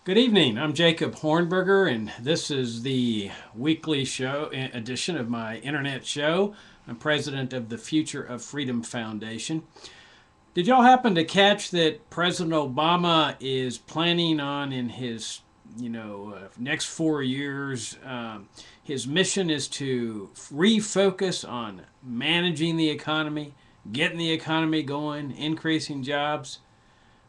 Good evening. I'm Jacob Hornberger, and this is the weekly show edition of my internet show. I'm president of the Future of Freedom Foundation. Did y'all happen to catch that President Obama is planning on in his, next 4 years? His mission is to refocus on managing the economy, getting the economy going, increasing jobs.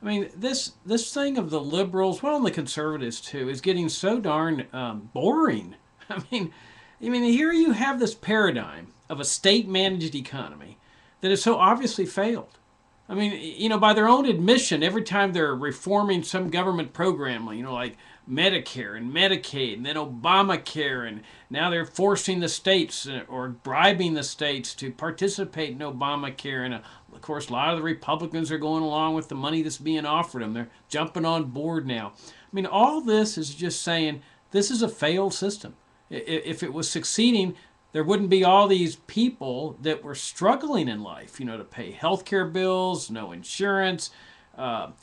I mean, this thing of the liberals, well, and the conservatives too, is getting so darn boring. I mean, here you have this paradigm of a state-managed economy that has so obviously failed. I mean, by their own admission, every time they're reforming some government program, like Medicare and Medicaid, and then Obamacare, and now they're forcing the states or bribing the states to participate in Obamacare. And of course, a lot of the Republicans are going along with the money that's being offered them. They're jumping on board now. I mean, all this is just saying this is a failed system. If it was succeeding, there wouldn't be all these people that were struggling in life, to pay health care bills, no insurance,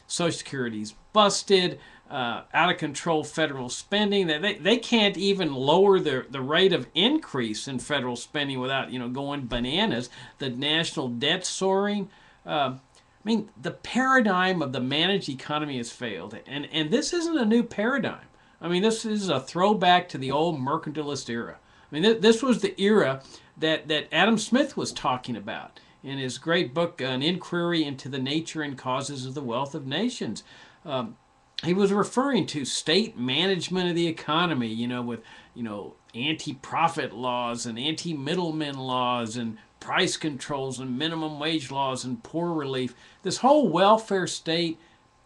Social Security's busted, out of control federal spending. They can't even lower the rate of increase in federal spending without, going bananas. The national debt soaring. The paradigm of the managed economy has failed. And this isn't a new paradigm. This is a throwback to the old mercantilist era. This was the era that Adam Smith was talking about in his great book, An Inquiry into the Nature and Causes of the Wealth of Nations. He was referring to state management of the economy, with, anti-profit laws and anti-middlemen laws and price controls and minimum wage laws and poor relief. This whole welfare state,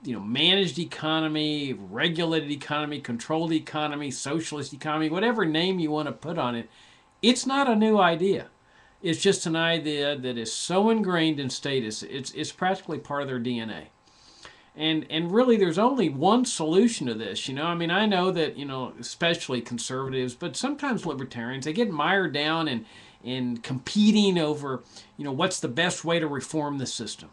managed economy, regulated economy, controlled economy, socialist economy, whatever name you want to put on it, it's not a new idea. It's just an idea that is so ingrained in status, it's practically part of their DNA. And really, there's only one solution to this. I know that, especially conservatives, but sometimes libertarians, they get mired down in competing over, what's the best way to reform the system.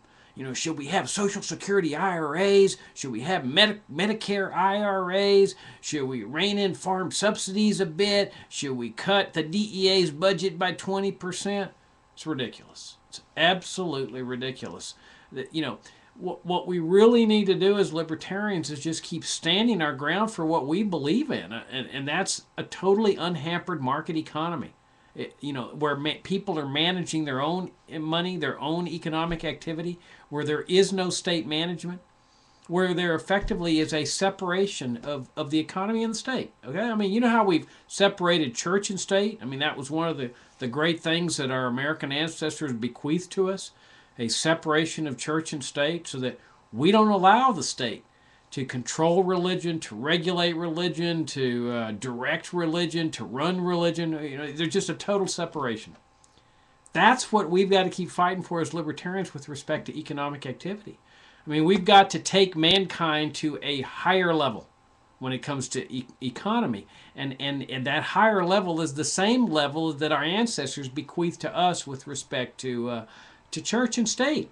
Should we have Social Security IRAs? Should we have Medicare IRAs? Should we rein in farm subsidies a bit? Should we cut the DEA's budget by 20%? It's ridiculous. It's absolutely ridiculous. What we really need to do as libertarians is just keep standing our ground for what we believe in, and that's a totally unhampered market economy. Where people are managing their own money, their own economic activity, where there is no state management, where there effectively is a separation of the economy and the state. Okay, you know how we've separated church and state? That was one of the great things that our American ancestors bequeathed to us, a separation of church and state, so that we don't allow the state to control religion, to regulate religion, to direct religion, to run religion. There's just a total separation. That's what we've got to keep fighting for as libertarians with respect to economic activity. We've got to take mankind to a higher level when it comes to economy. And that higher level is the same level that our ancestors bequeathed to us with respect to church and state,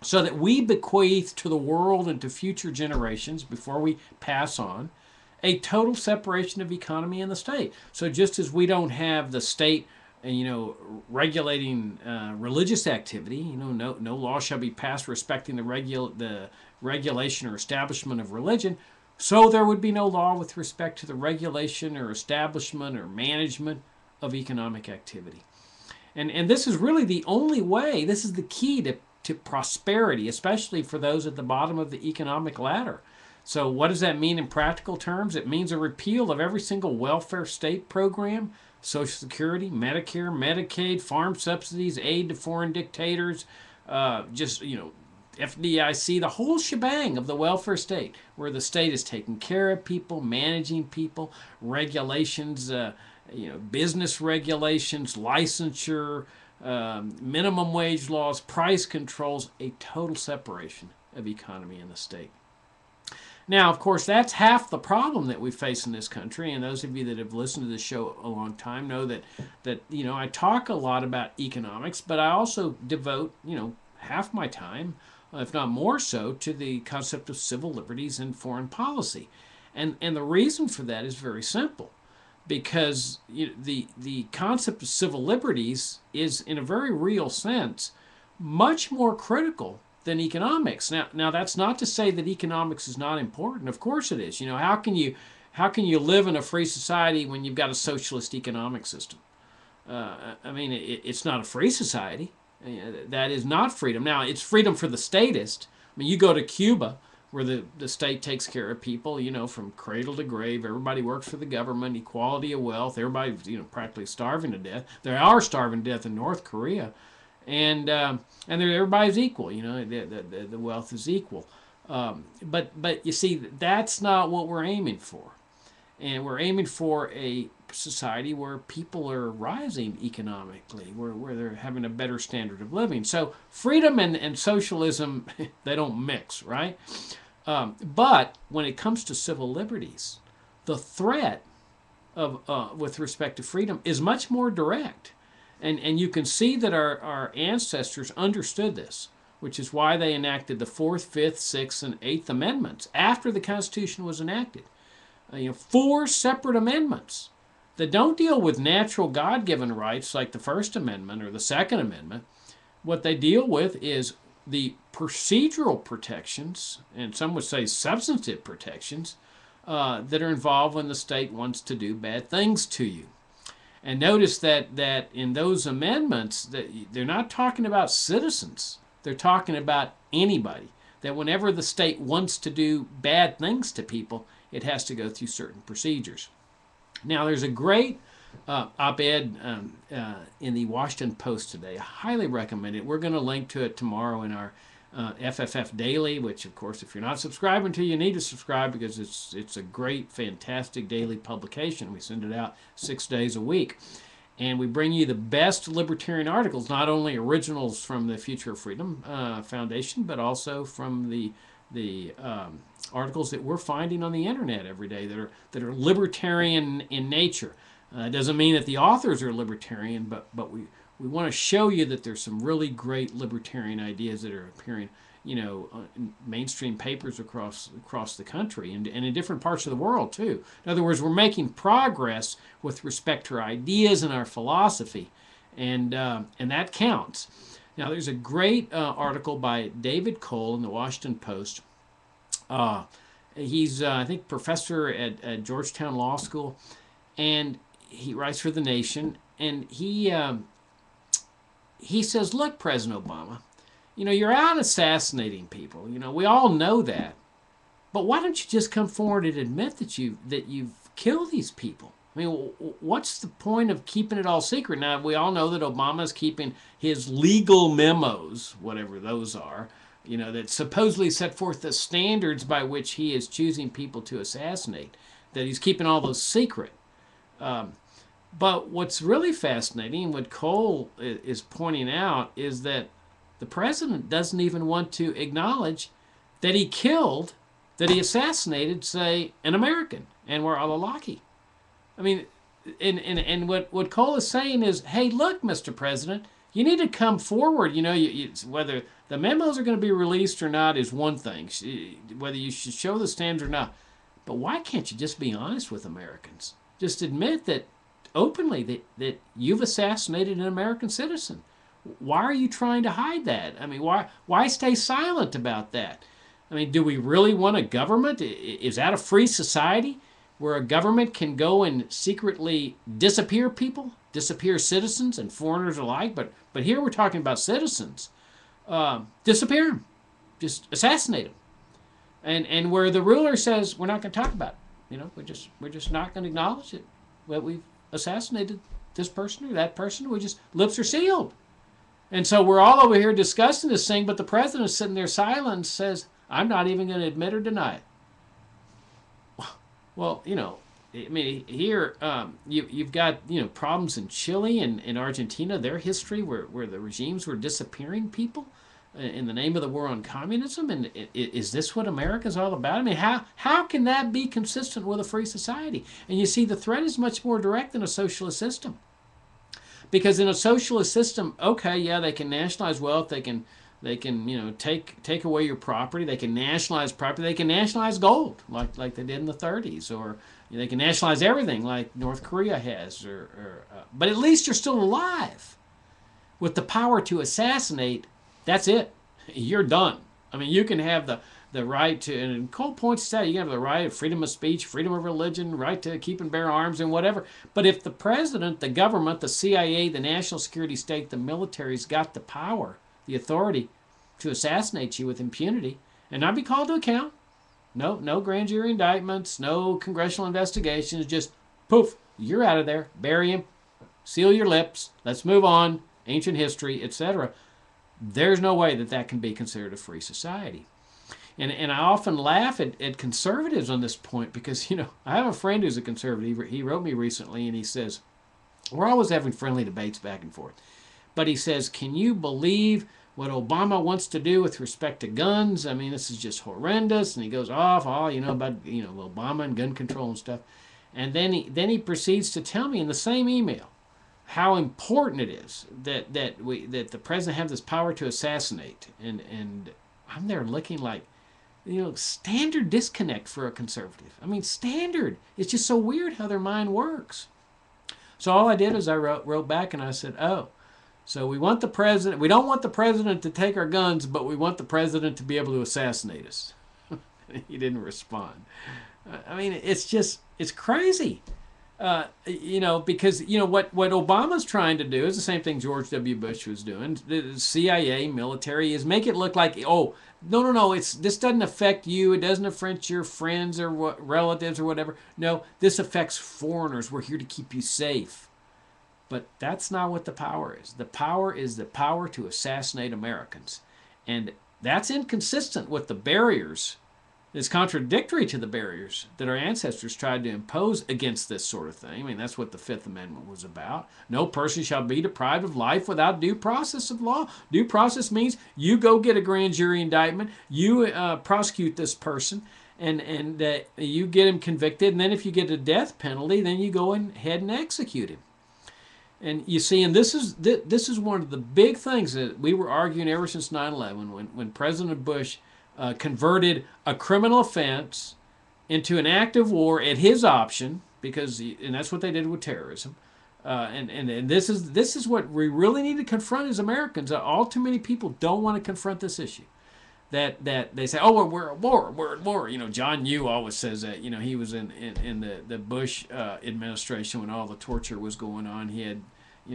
so that we bequeath to the world and to future generations, before we pass on, a total separation of economy and the state. So just as we don't have the state, regulating religious activity, no law shall be passed respecting the regulation or establishment of religion, so there would be no law with respect to the regulation or establishment or management of economic activity. And this is really the only way, this is the key to prosperity, especially for those at the bottom of the economic ladder. So what does that mean in practical terms? It means a repeal of every single welfare state program, Social Security, Medicare, Medicaid, farm subsidies, aid to foreign dictators, FDIC, the whole shebang of the welfare state, where the state is taking care of people, managing people, regulations, business regulations, licensure, minimum wage laws, price controls, a total separation of economy and the state. Now, of course, that's half the problem that we face in this country, and those of you that have listened to this show a long time know that I talk a lot about economics, but I also devote, half my time, if not more so, to the concept of civil liberties and foreign policy. And the reason for that is very simple, because the concept of civil liberties is, in a very real sense, much more critical than economics. Now that's not to say that economics is not important. Of course it is. How can you live in a free society when you've got a socialist economic system? I mean, it's not a free society. That is not freedom. Now, it's freedom for the statist. I mean, you go to Cuba, where the state takes care of people, from cradle to grave. Everybody works for the government, equality of wealth. Everybody's, practically starving to death. They are starving to death in North Korea. And everybody's equal. The wealth is equal. But you see, that's not what we're aiming for. And we're aiming for a society where people are rising economically, where they're having a better standard of living. So freedom and socialism, they don't mix, right? But when it comes to civil liberties, the threat with respect to freedom is much more direct. And you can see that our ancestors understood this, which is why they enacted the 4th, 5th, 6th, and 8th Amendments after the Constitution was enacted. 4 separate amendments that don't deal with natural God-given rights like the First Amendment or the Second Amendment. What they deal with is the procedural protections, and some would say substantive protections, that are involved when the state wants to do bad things to you. And notice that in those amendments, that they're not talking about citizens. They're talking about anybody. That whenever the state wants to do bad things to people, it has to go through certain procedures. Now, there's a great op-ed in the Washington Post today. I highly recommend it. We're going to link to it tomorrow in our FFF Daily, which, of course, if you're not subscribing to, you need to subscribe, because it's a great, fantastic daily publication. We send it out 6 days a week. And we bring you the best libertarian articles, not only originals from the Future of Freedom Foundation, but also from the articles that we're finding on the internet every day that are libertarian in nature. It doesn't mean that the authors are libertarian, but we want to show you that there's some really great libertarian ideas that are appearing, in mainstream papers across the country and in different parts of the world too. In other words, we're making progress with respect to our ideas and our philosophy, and that counts. Now, there's a great article by David Cole in the Washington Post. He's, I think, professor at Georgetown Law School, and he writes for The Nation, and he says, look, President Obama, you're out assassinating people. We all know that. But why don't you just come forward and admit that you've killed these people? I mean, what's the point of keeping it all secret? Now, we all know that Obama's keeping his legal memos, whatever those are, that supposedly set forth the standards by which he is choosing people to assassinate, that he's keeping all those secret. But what's really fascinating, what Cole is pointing out, is that the president doesn't even want to acknowledge that he assassinated, say, an American, Anwar al-Awlaki. I mean, and what Cole is saying is, hey, look, Mr. President, you need to come forward. Whether the memos are going to be released or not is one thing, whether you should show the standards or not. But why can't you just be honest with Americans? Just admit that openly that you've assassinated an American citizen. Why are you trying to hide that? I mean, why stay silent about that? I mean, do we really want a government? Is that a free society where a government can go and secretly disappear people, disappear citizens and foreigners alike? But here we're talking about citizens. Disappear them. Just assassinate them. And where the ruler says, we're not going to talk about it. We're just not going to acknowledge it. Well, we've assassinated this person or that person. We just, lips are sealed. And so we're all over here discussing this thing, but the president is sitting there silent and says, I'm not even going to admit or deny it. Well, I mean, here you've got, problems in Chile and in Argentina, their history where the regimes were disappearing people in the name of the war on communism. And is this what America's all about? I mean, how can that be consistent with a free society? And you see, the threat is much more direct than a socialist system. Because in a socialist system, okay, yeah, they can nationalize wealth, they can They can, take away your property. They can nationalize property. They can nationalize gold, like they did in the 30s, or they can nationalize everything, like North Korea has. But at least you're still alive. With the power to assassinate, that's it. You're done. I mean, you can have the right to, and Cole points out, you can have the right of freedom of speech, freedom of religion, right to keep and bear arms and whatever. But if the president, the government, the CIA, the national security state, the military's got the power, the authority to assassinate you with impunity and not be called to account, no grand jury indictments, no congressional investigations, just poof, you're out of there. Bury him, seal your lips, let's move on, ancient history, etc. There's no way that can be considered a free society. And I often laugh at conservatives on this point because, I have a friend who's a conservative. He wrote me recently and he says, we're always having friendly debates back and forth. But he says, can you believe what Obama wants to do with respect to guns? I mean, this is just horrendous. And he goes off all, about, Obama and gun control and stuff. And then he proceeds to tell me in the same email how important it is that the president have this power to assassinate. And I'm there looking like, standard disconnect for a conservative. I mean, standard. It's just so weird how their mind works. So all I did is I wrote back and I said, oh, so we want the president, we don't want the president to take our guns, but we want the president to be able to assassinate us. He didn't respond. I mean, it's crazy. Because, what Obama's trying to do is the same thing George W. Bush was doing. The CIA, military, is make it look like, oh, no, this doesn't affect you. It doesn't affect your friends or relatives or whatever. No, this affects foreigners. We're here to keep you safe. But that's not what the power is. The power is the power to assassinate Americans. And that's inconsistent with the barriers. It's contradictory to the barriers that our ancestors tried to impose against this sort of thing. I mean, that's what the Fifth Amendment was about. No person shall be deprived of life without due process of law. Due process means you go get a grand jury indictment, you prosecute this person, and you get him convicted, and then if you get a death penalty, then you go ahead and execute him. And you see, and this is one of the big things that we were arguing ever since 9/11, when President Bush converted a criminal offense into an act of war at his option, and that's what they did with terrorism. And this is what we really need to confront as Americans. All too many people don't want to confront this issue. That they say, oh, we're at war. John Yoo always says that. He was in the Bush administration when all the torture was going on. He had,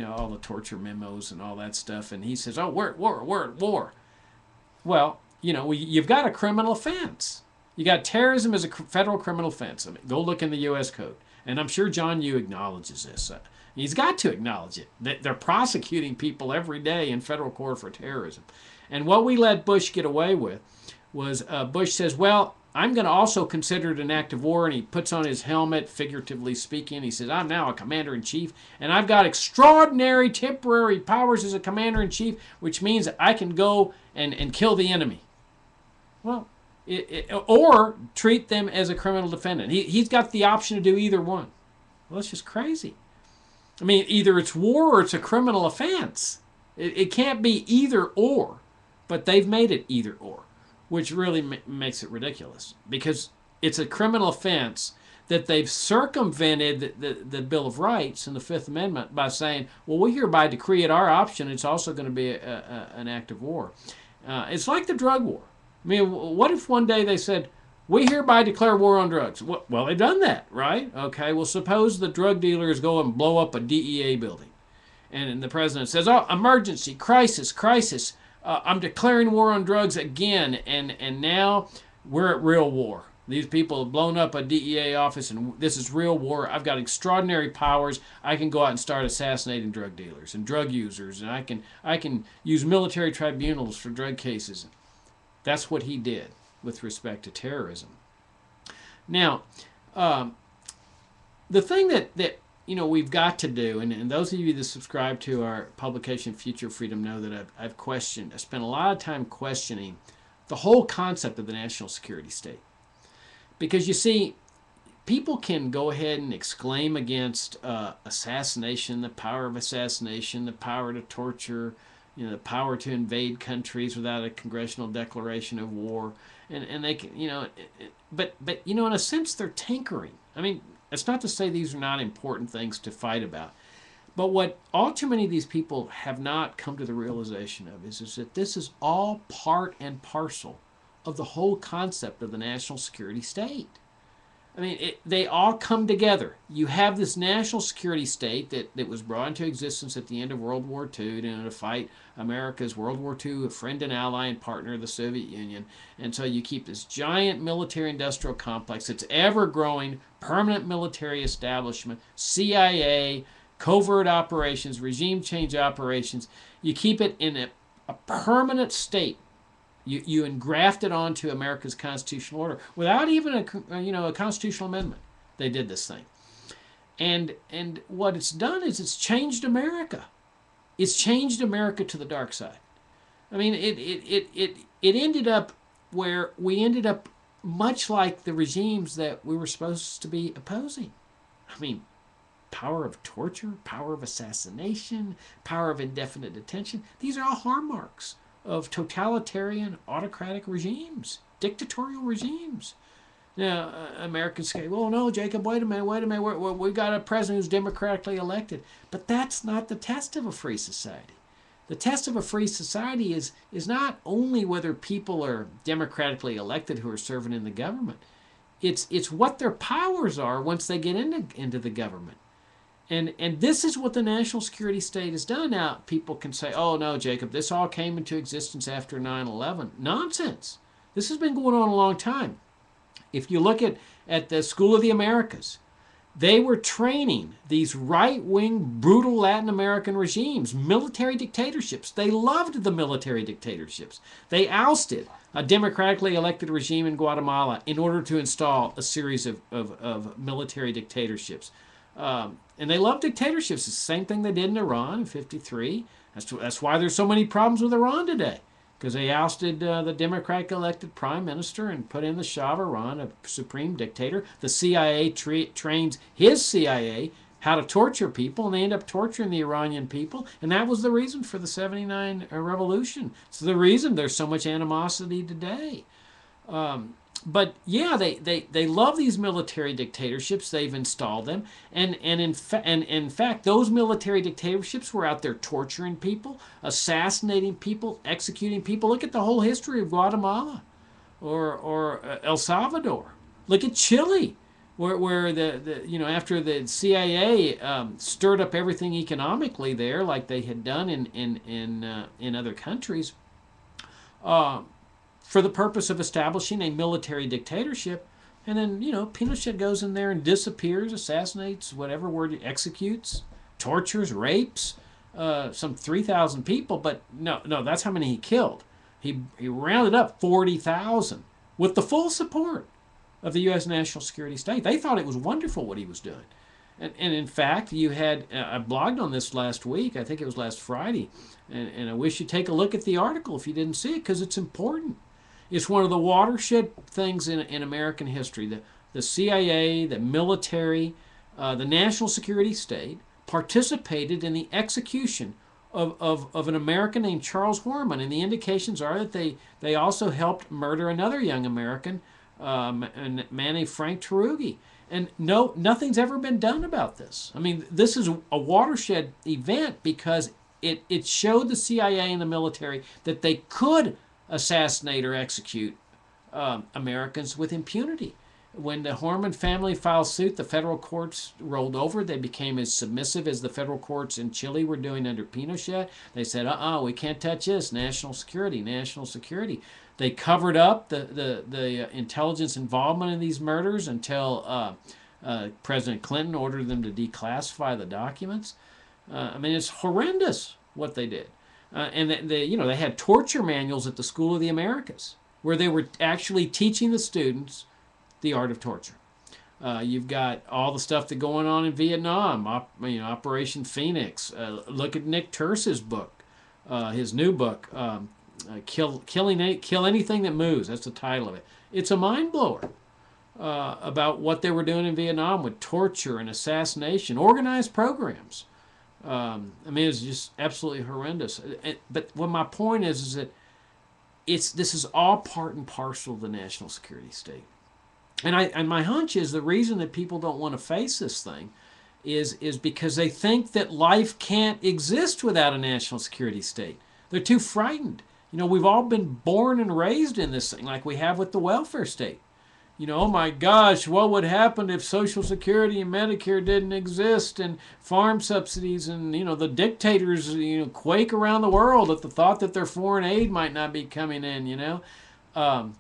all the torture memos and all that stuff. And he says, oh, we're at war. Well, you've got a criminal offense. You got terrorism as a federal criminal offense. I mean, go look in the U.S. Code. And I'm sure John Yoo acknowledges this. He's got to acknowledge it. That they're prosecuting people every day in federal court for terrorism. And what we let Bush get away with was Bush says, well, I'm going to also consider it an act of war. And he puts on his helmet, figuratively speaking. He says, I'm now a commander-in-chief, and I've got extraordinary temporary powers as a commander-in-chief, which means I can go and kill the enemy. Well, or treat them as a criminal defendant. He's got the option to do either one. Well, it's just crazy. I mean, either it's war or it's a criminal offense. It can't be either or, but they've made it either or, which really makes it ridiculous because it's a criminal offense that they've circumvented the Bill of Rights and the Fifth Amendment by saying, well, we hereby decree it our option. It's also going to be an act of war. It's like the drug war. I mean, what if one day they said, we hereby declare war on drugs? Well, they've done that, right? Okay, well, suppose the drug dealers go and blow up a DEA building. And the president says, oh, emergency, crisis. I'm declaring war on drugs again. And now we're at real war. These people have blown up a DEA office, and this is real war. I've got extraordinary powers. I can go out and start assassinating drug dealers and drug users, and I can use military tribunals for drug cases. That's what he did with respect to terrorism. Now, the thing that we've got to do, and those of you that subscribe to our publication Future Freedom know that I've spent a lot of time questioning the whole concept of the national security state. Because you see, people can go ahead and exclaim against assassination, the power of assassination, the power to torture, the power to invade countries without a congressional declaration of war, and they can, but in a sense they're tinkering. I mean, it's not to say these are not important things to fight about, but what all too many of these people have not come to the realization of is that this is all part and parcel of the whole concept of the national security state. I mean, they all come together. You have this national security state that was brought into existence at the end of World War II to fight America's World War II, a friend and ally and partner of the Soviet Union. And so you keep this giant military-industrial complex. It's ever-growing, permanent military establishment, CIA, covert operations, regime change operations. You keep it in a permanent state. You engraft it onto America's constitutional order without even a constitutional amendment. They did this thing, and what it's done is it's changed America. It's changed America to the dark side. I mean, it ended up where we ended up much like the regimes that we were supposed to be opposing. I mean, power of torture, power of assassination, power of indefinite detention. These are all hallmarks of totalitarian, autocratic regimes, dictatorial regimes. Now, Americans say, well, no, Jacob, wait a minute. We've got a president who's democratically elected. But that's not the test of a free society. The test of a free society is not only whether people are democratically elected who are serving in the government. It's what their powers are once they get into the government. And this is what the national security state has done. Now, people can say, oh, no, Jacob, this all came into existence after 9/11. Nonsense. This has been going on a long time. If you look at the School of the Americas, they were training these right-wing, brutal Latin American regimes, military dictatorships. They loved the military dictatorships. They ousted a democratically elected regime in Guatemala in order to install a series of military dictatorships. And they love dictatorships. It's the same thing they did in Iran in '53. That's why there's so many problems with Iran today, because they ousted the democratic elected prime minister and put in the Shah of Iran, a supreme dictator. The CIA trains his CIA how to torture people, and they end up torturing the Iranian people. And that was the reason for the '79 revolution. It's the reason there's so much animosity today. But yeah, they love these military dictatorships. They've installed them, and in fact, those military dictatorships were out there torturing people, assassinating people, executing people. Look at the whole history of Guatemala, or El Salvador. Look at Chile, where the after the CIA stirred up everything economically there, like they had done in other countries. For the purpose of establishing a military dictatorship, and then, Pinochet goes in there and disappears, assassinates, whatever word, executes, tortures, rapes, some 3,000 people, but no, that's how many he killed. He rounded up 40,000 with the full support of the U.S. national security state. They thought it was wonderful what he was doing. And in fact, you had, I blogged on this last week, I think it was last Friday, and I wish you'd take a look at the article if you didn't see it, because it's important. It's one of the watershed things in American history. The CIA, the military, the national security state participated in the execution of an American named Charles Horman. And the indications are that they also helped murder another young American, a man named Frank Tarugi. And nothing's ever been done about this. I mean, this is a watershed event because it showed the CIA and the military that they could assassinate or execute Americans with impunity. When the Horman family filed suit, the federal courts rolled over. They became as submissive as the federal courts in Chile were doing under Pinochet. They said, we can't touch this. National security, national security. They covered up the intelligence involvement in these murders until President Clinton ordered them to declassify the documents. I mean, it's horrendous what they did. And they had torture manuals at the School of the Americas where they were actually teaching the students the art of torture. You've got all the stuff that's going on in Vietnam, Operation Phoenix. Look at Nick Terce's book, his new book, Kill Anything That Moves. That's the title of it. It's a mind blower about what they were doing in Vietnam with torture and assassination, organized programs. I mean, it's just absolutely horrendous. But what my point is that this is all part and parcel of the national security state. And my hunch is the reason that people don't want to face this thing is because they think that life can't exist without a national security state. They're too frightened. We've all been born and raised in this thing, like we have with the welfare state. Oh my gosh, what would happen if Social Security and Medicare didn't exist, and farm subsidies, and the dictators quake around the world at the thought that their foreign aid might not be coming in. Um,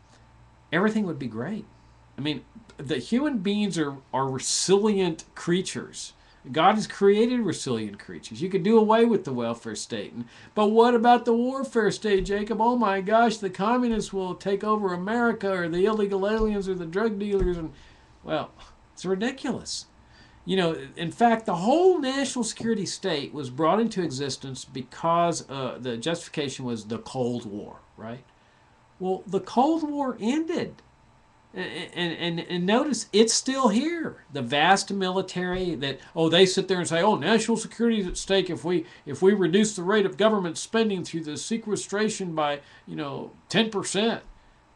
Everything would be great. I mean, the human beings are resilient creatures. God has created resilient creatures. You could do away with the welfare state. But what about the warfare state, Jacob? Oh my gosh, the communists will take over America, or the illegal aliens, or the drug dealers. And, well, it's ridiculous. In fact, the whole national security state was brought into existence because the justification was the Cold War, right? Well, the Cold War ended. And notice it's still here. The vast military that they sit there and say, national security is at stake if we reduce the rate of government spending through the sequestration by 10%.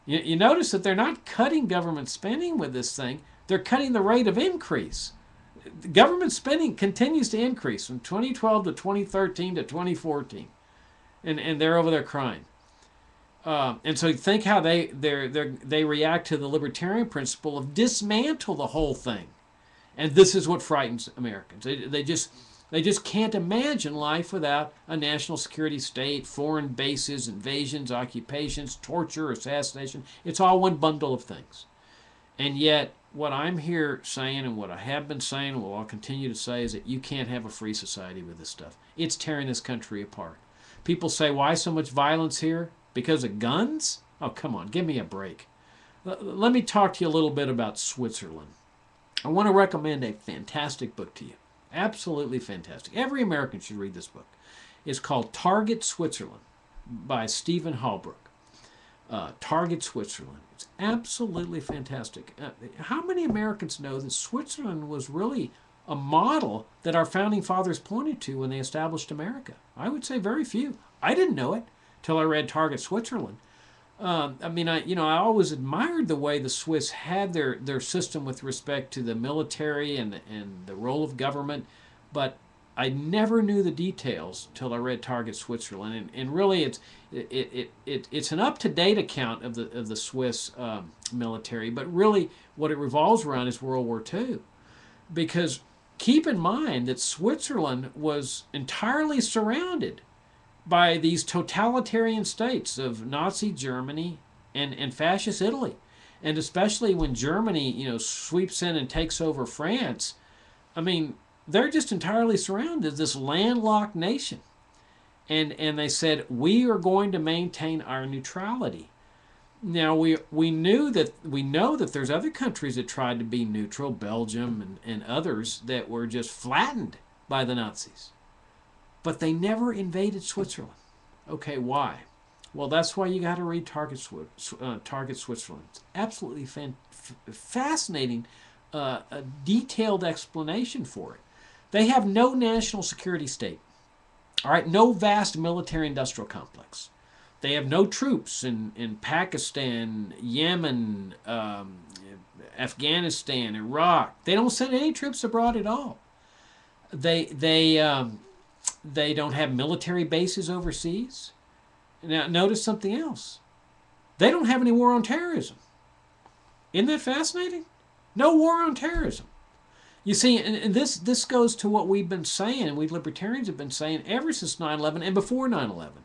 You notice that they're not cutting government spending with this thing. They're cutting the rate of increase. Government spending continues to increase from 2012 to 2013 to 2014, and they're over there crying. And so think how they react to the libertarian principle of dismantle the whole thing, and this is what frightens Americans. They just can't imagine life without a national security state, foreign bases, invasions, occupations, torture, assassination. It's all one bundle of things. And yet, what I'm here saying, and what I have been saying, and what I'll continue to say, is that you can't have a free society with this stuff. It's tearing this country apart. People say, why so much violence here? Because of guns? Oh, come on, give me a break. Let me talk to you a little bit about Switzerland. I want to recommend a fantastic book to you. Absolutely fantastic. Every American should read this book. It's called Target Switzerland by Stephen Hallbrook. Target Switzerland. It's absolutely fantastic. How many Americans know that Switzerland was really a model that our founding fathers pointed to when they established America? I would say very few. I didn't know it till I read Target Switzerland. I always admired the way the Swiss had their system with respect to the military and the role of government, but I never knew the details till I read Target Switzerland. And really, it's an up-to-date account of the Swiss military, but really what it revolves around is World War II, because keep in mind that Switzerland was entirely surrounded by these totalitarian states of Nazi Germany and fascist Italy. And especially when Germany, sweeps in and takes over France, I mean, they're just entirely surrounded, this landlocked nation. And they said, we are going to maintain our neutrality. Now, we know that there's other countries that tried to be neutral, Belgium and others, that were just flattened by the Nazis. But they never invaded Switzerland. Okay, why? Well, that's why you got to read Target Switzerland. It's absolutely fascinating, a detailed explanation for it. They have no national security state. All right, no vast military-industrial complex. They have no troops in Pakistan, Yemen, Afghanistan, Iraq. They don't send any troops abroad at all. They don't have military bases overseas. Now, notice something else. They don't have any war on terrorism. Isn't that fascinating? No war on terrorism. You see, and this goes to what we've been saying, we libertarians have been saying ever since 9/11 and before 9/11.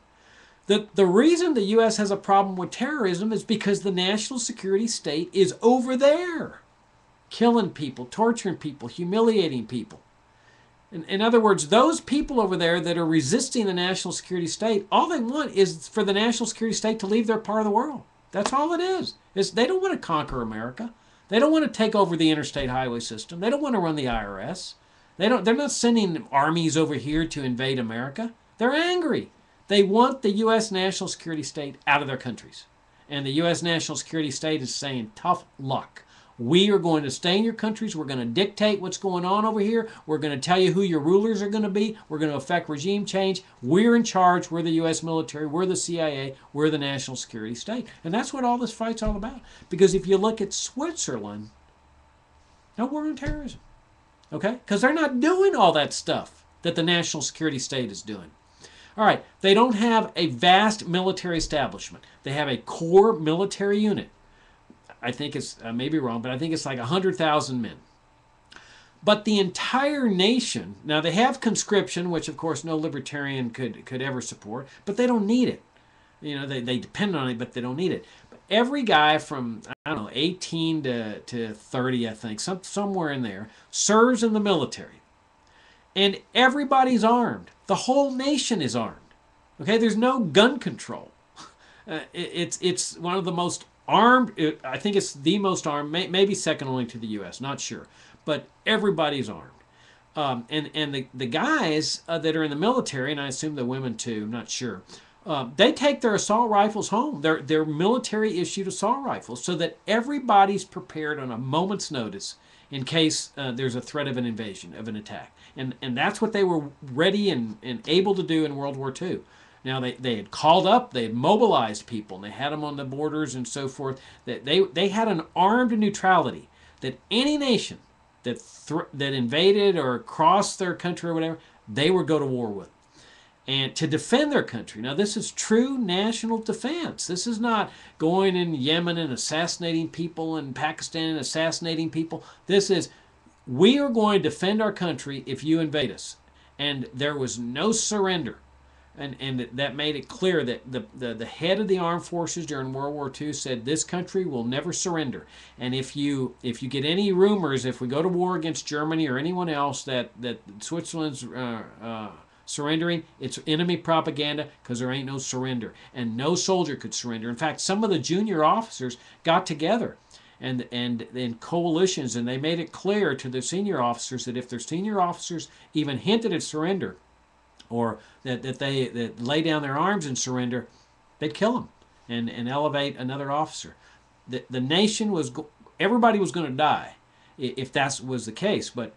The reason the U.S. has a problem with terrorism is because the national security state is over there, killing people, torturing people, humiliating people. In other words, those people over there that are resisting the national security state, all they want is for the national security state to leave their part of the world. That's all it is. They don't want to conquer America. They don't want to take over the interstate highway system. They don't want to run the IRS. They're not sending armies over here to invade America. They're angry. They want the U.S. national security state out of their countries. And the U.S. national security state is saying, tough luck. We are going to stay in your countries. We're going to dictate what's going on over here. We're going to tell you who your rulers are going to be. We're going to affect regime change. We're in charge. We're the U.S. military. We're the CIA. We're the national security state. And that's what all this fight's all about. Because if you look at Switzerland, no war on terrorism. Okay? Because they're not doing all that stuff that the national security state is doing. All right, they don't have a vast military establishment. They have a core military unit. I think it's, I may be wrong, but I think it's like 100,000 men. But the entire nation, now they have conscription, which of course no libertarian could ever support, but they don't need it. You know, they depend on it, but they don't need it. But every guy from, I don't know, 18 to 30, I think, somewhere in there, serves in the military. And everybody's armed. The whole nation is armed. Okay, there's no gun control. It's one of the most armed, I think it's the most armed, maybe second only to the U.S., not sure. But everybody's armed. And the guys that are in the military, and I assume the women too, I'm not sure, they take their assault rifles home. They're military-issued assault rifles so that everybody's prepared on a moment's notice in case there's a threat of an invasion, of an attack. And that's what they were ready and able to do in World War II. Now, they had called up, they had mobilized people, and they had them on the borders and so forth. That they had an armed neutrality that any nation that invaded or crossed their country or whatever, they would go to war with. And to defend their country. Now, this is true national defense. This is not going in Yemen and assassinating people and Pakistan and assassinating people. This is, we are going to defend our country if you invade us. And there was no surrender. And that made it clear that the head of the armed forces during World War II said this country will never surrender. And if you get any rumors, if we go to war against Germany or anyone else that Switzerland's surrendering, it's enemy propaganda, because there ain't no surrender. And no soldier could surrender. In fact, some of the junior officers got together and in coalitions, and they made it clear to the senior officers that if their senior officers even hinted at surrender, or that they lay down their arms and surrender, they'd kill them and elevate another officer. The nation was, everybody was going to die if that was the case, but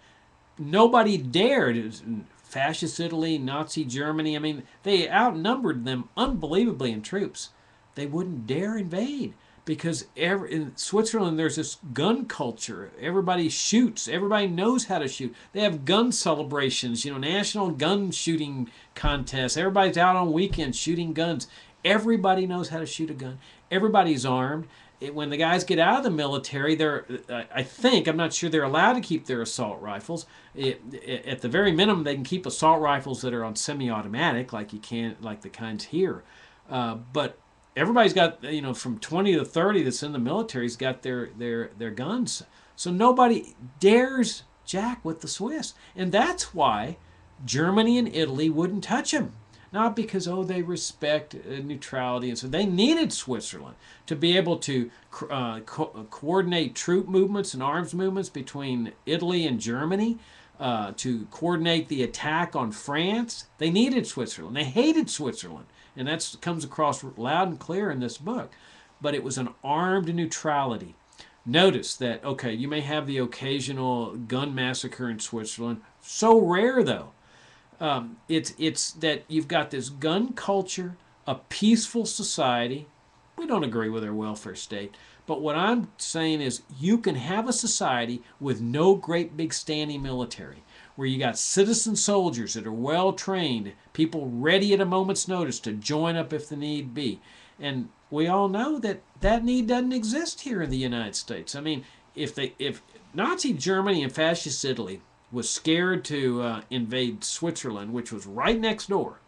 nobody dared. Fascist Italy, Nazi Germany, I mean, they outnumbered them unbelievably in troops. They wouldn't dare invade. Because in Switzerland, there's this gun culture. Everybody shoots. Everybody knows how to shoot. They have gun celebrations, national gun shooting contests. Everybody's out on weekends shooting guns. Everybody knows how to shoot a gun. Everybody's armed. When the guys get out of the military, I'm not sure they're allowed to keep their assault rifles. At the very minimum, they can keep assault rifles that are on semi-automatic, like the kinds here. But everybody's got, from 20 to 30 that's in the military's got their guns. So nobody dares jack with the Swiss. And that's why Germany and Italy wouldn't touch them. Not because, they respect neutrality. And so they needed Switzerland to be able to coordinate troop movements and arms movements between Italy and Germany, to coordinate the attack on France. They needed Switzerland. They hated Switzerland. And that comes across loud and clear in this book. But it was an armed neutrality. Notice that, you may have the occasional gun massacre in Switzerland. So rare, though. It's that you've got this gun culture, a peaceful society. We don't agree with their welfare state. But what I'm saying is you can have a society with no great big standing military, where you got citizen soldiers that are well trained, people ready at a moment's notice to join up if the need be. And we all know that need doesn't exist here in the United States. I mean, if Nazi Germany and Fascist Italy was scared to invade Switzerland, which was right next door,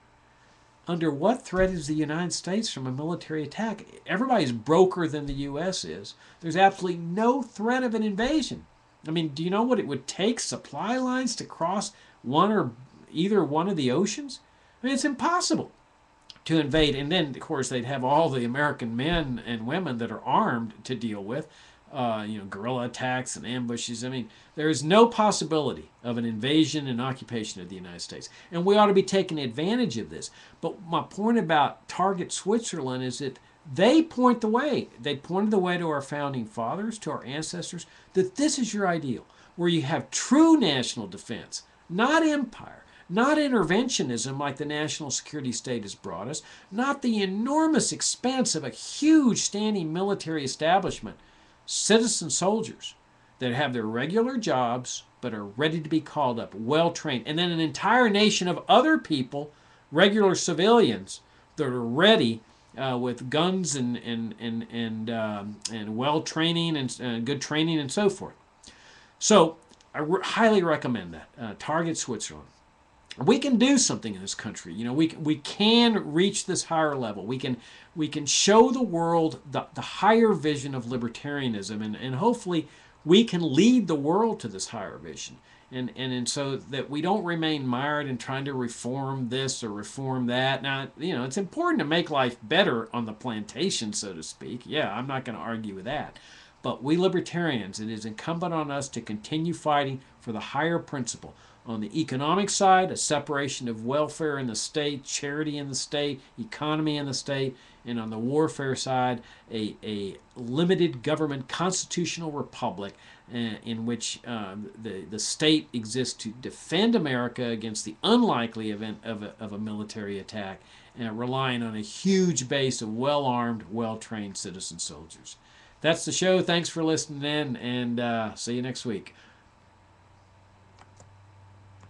under what threat is the United States from a military attack? Everybody's broker than the U.S. is. There's absolutely no threat of an invasion. I mean, do you know what it would take supply lines to cross one or either one of the oceans? I mean, it's impossible to invade. And then, of course, they'd have all the American men and women that are armed to deal with, guerrilla attacks and ambushes. I mean, there is no possibility of an invasion and occupation of the United States. And we ought to be taking advantage of this. But my point about target Switzerland is that They point the way. They pointed the way to our founding fathers, to our ancestors, that this is your ideal, where you have true national defense, not empire, not interventionism like the national security state has brought us, not the enormous expense of a huge standing military establishment, citizen soldiers that have their regular jobs but are ready to be called up, well trained, and then an entire nation of other people, regular civilians, that are ready with guns and well training and good training and so forth. So I highly recommend that. Target Switzerland. We can do something in this country. You know, we can reach this higher level. We can show the world the higher vision of libertarianism, and hopefully we can lead the world to this higher vision. And so that we don't remain mired in trying to reform this or reform that. Now, you know, it's important to make life better on the plantation, so to speak. Yeah, I'm not going to argue with that. But we libertarians, it is incumbent on us to continue fighting for the higher principle. On the economic side, a separation of welfare in the state, charity in the state, economy in the state, and on the warfare side, a limited government constitutional republic in which the state exists to defend America against the unlikely event of a military attack, and relying on a huge base of well-armed, well-trained citizen soldiers. That's the show. Thanks for listening in, and see you next week.